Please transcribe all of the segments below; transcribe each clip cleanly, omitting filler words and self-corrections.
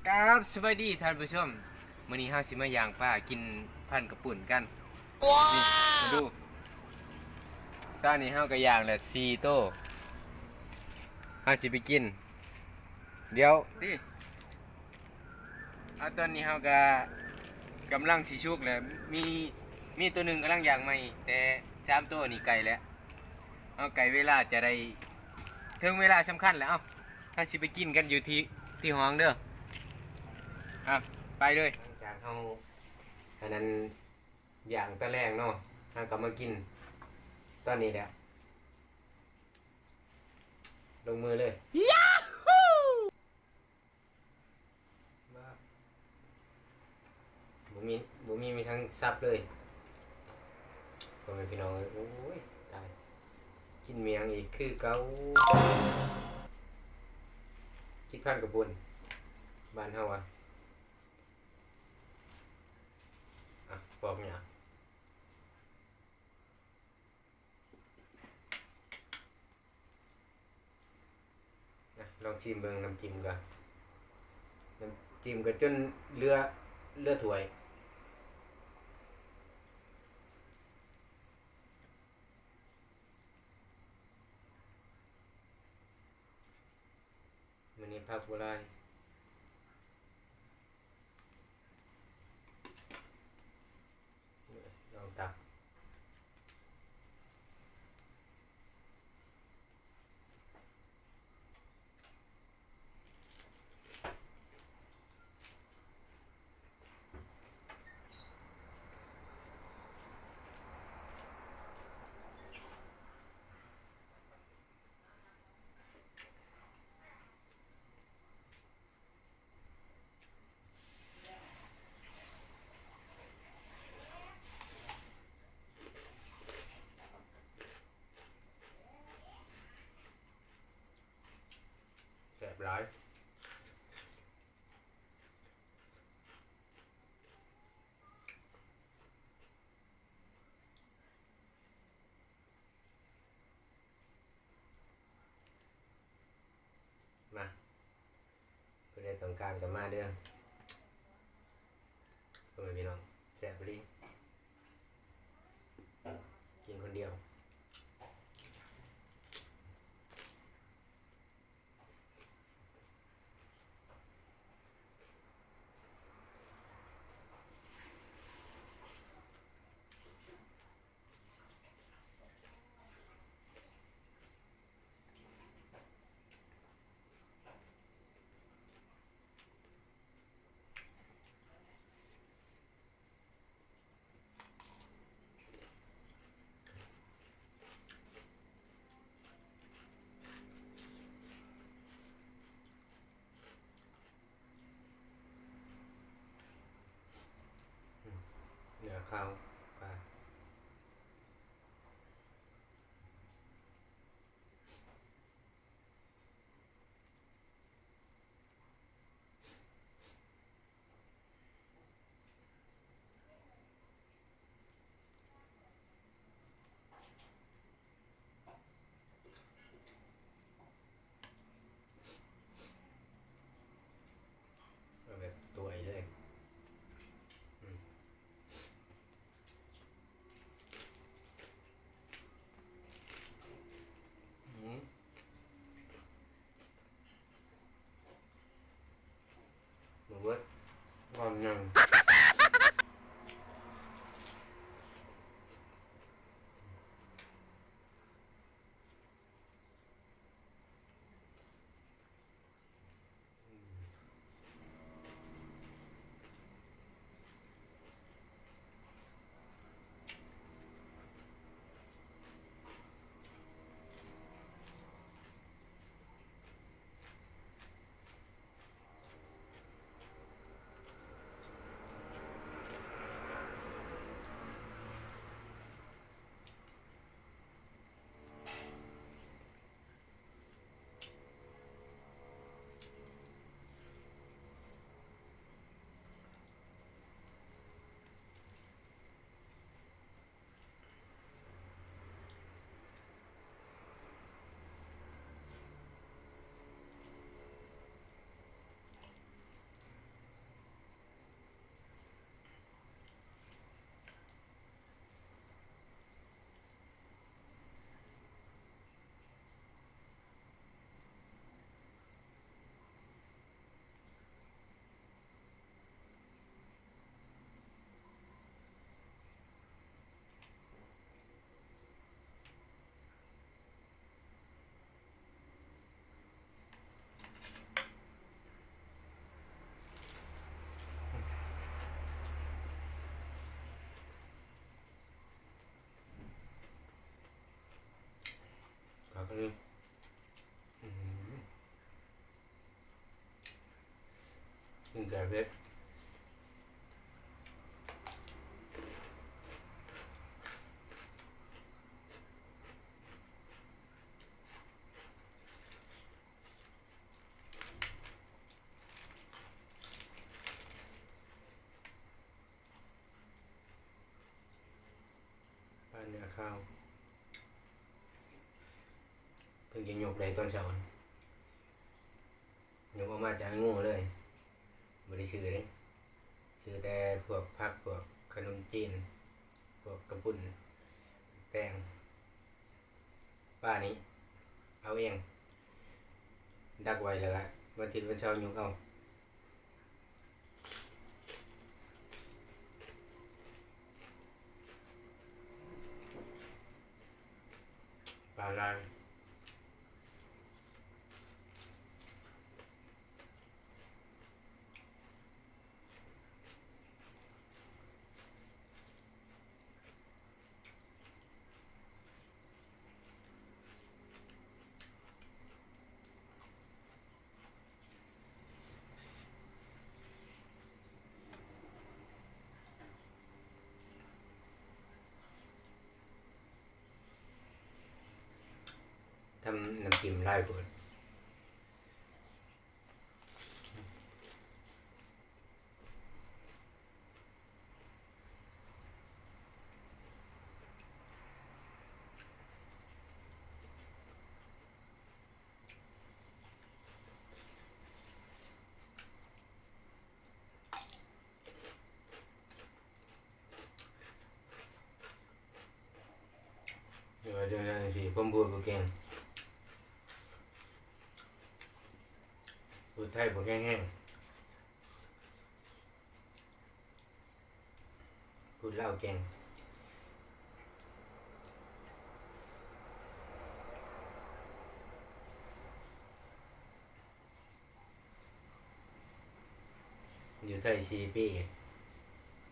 ครับสวัสดีท่านผู้ชมมื้อนี้เฮาสิมาย่างปลากินพันกระปุ่นกันนี่มาดูตอนนี้เฮาก็ย่างแล้ว4โต้เฮาสิไปกินเดี๋ยวติตอนนี้เฮาก็กำลังสิชุกแล้วมีตัวหนึงกำลังย่างใหม่แต่3ตัวนี่ไกลแล้วเอาไกลเวลาจะได้ถึงเวลาสำคัญแล้วเฮาสิไปกินกันอยู่ที่ห้องเด้อไปเลยหลังจากเขาอันนั้นอย่างตะแรงเนาะเรากลับมากินตอนนี้แหละลงมือเลยยาฮูบุมีมีทั้งซับเลยพ่อแม่พี่น้องโอ้ยตายกินเมียงอีกคือเกาคิดพันกับบุญบ้านเฮาบอกเนี่ยลองชิมเบิ่งน้ำจิ้มก่อนน้ำจิ้มก็จนเลือถ้วยมันนี่ผักโบราณลองตักแซ่บหลายมาเพื่อนต้องการกันมาเด้อเพื่อนพี่น้องแซ่บเลยกินคนเดียวเนื้อข้าวปลาแบบตัวใหญ่เลยมาเวิร์ดงอนยัง กินแต่เพชรบ้านเนื้อข้าวเพิ่งกินหยกได้ตอนเช้าหยกออกมาจากงูเลยบริชื่อเลยชื่อแต่พวกผักพวกขนมจีนพวกกระปุ่นแตงป้านี้เอาเองดักไว้แล้วละวันอาทิตย์วันเช้าหยกเอาปลาลายทำน้ำจิ้มลายเปิดเดี๋ยวนั้นสิผมพูดบ่เก่งพูดไทยบ่แห้งๆพูดลาวเก่งอยู่ไทย4 ปี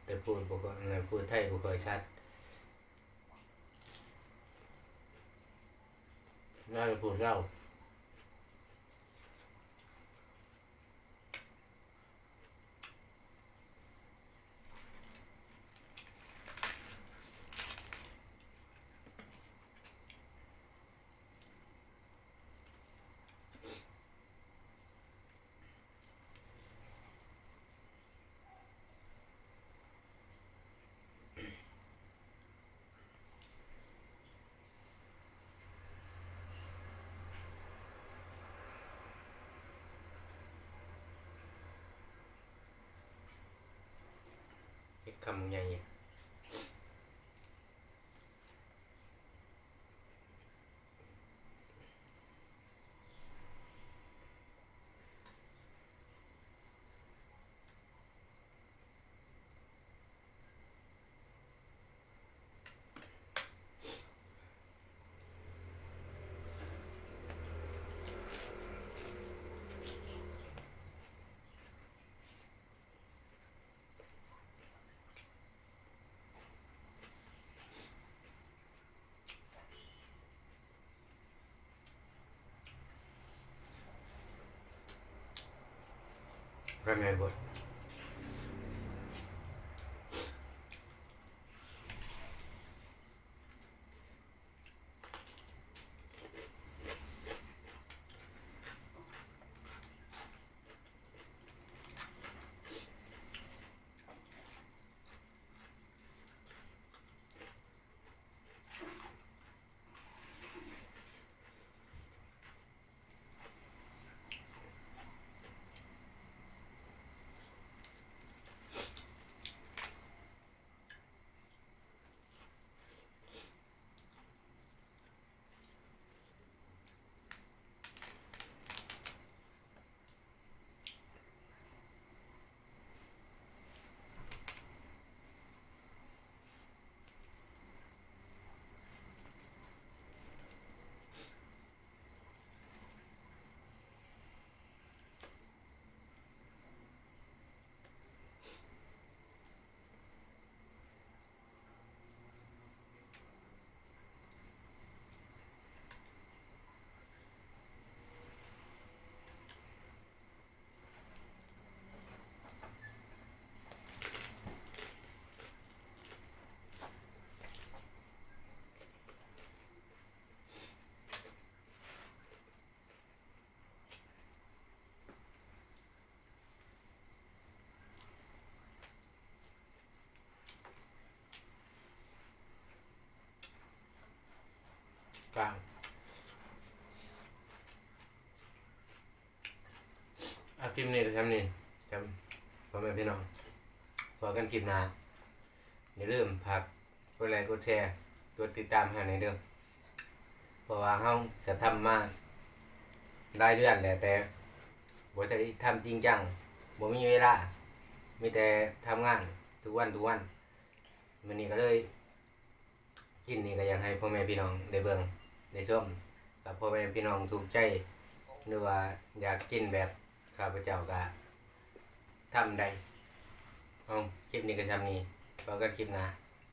แต่พูดบ่ค่อยพูดไทยบ่ค่อยชัดน่าจะพูดลาวเฮ็ดคำใหญ่พระแม่บท คลิปนี้ก็ทำนี่ครับพ่อแม่พี่น้องพอกันคลิปหน้าอย่าลืมฝากกดไลค์กดแชร์กดติดตามให้ในเด้อเพราะว่าเฮาจะทำมาได้เดือนแหละแต่บ่ได้ทำจริงจังบ่มีเวลามีแต่ทำงานทุกวันมื้อนี้ก็เลยกินนี่ก็อยากให้พ่อแม่พี่น้องได้เบิ่งได้ชมกับพ่อแม่พี่น้องถูกใจหรือว่าอยากกินแบบข้าพเจ้าก็ทำได้เอาคลิปนี้ก็ทำนี้พบกันคลิปหน้า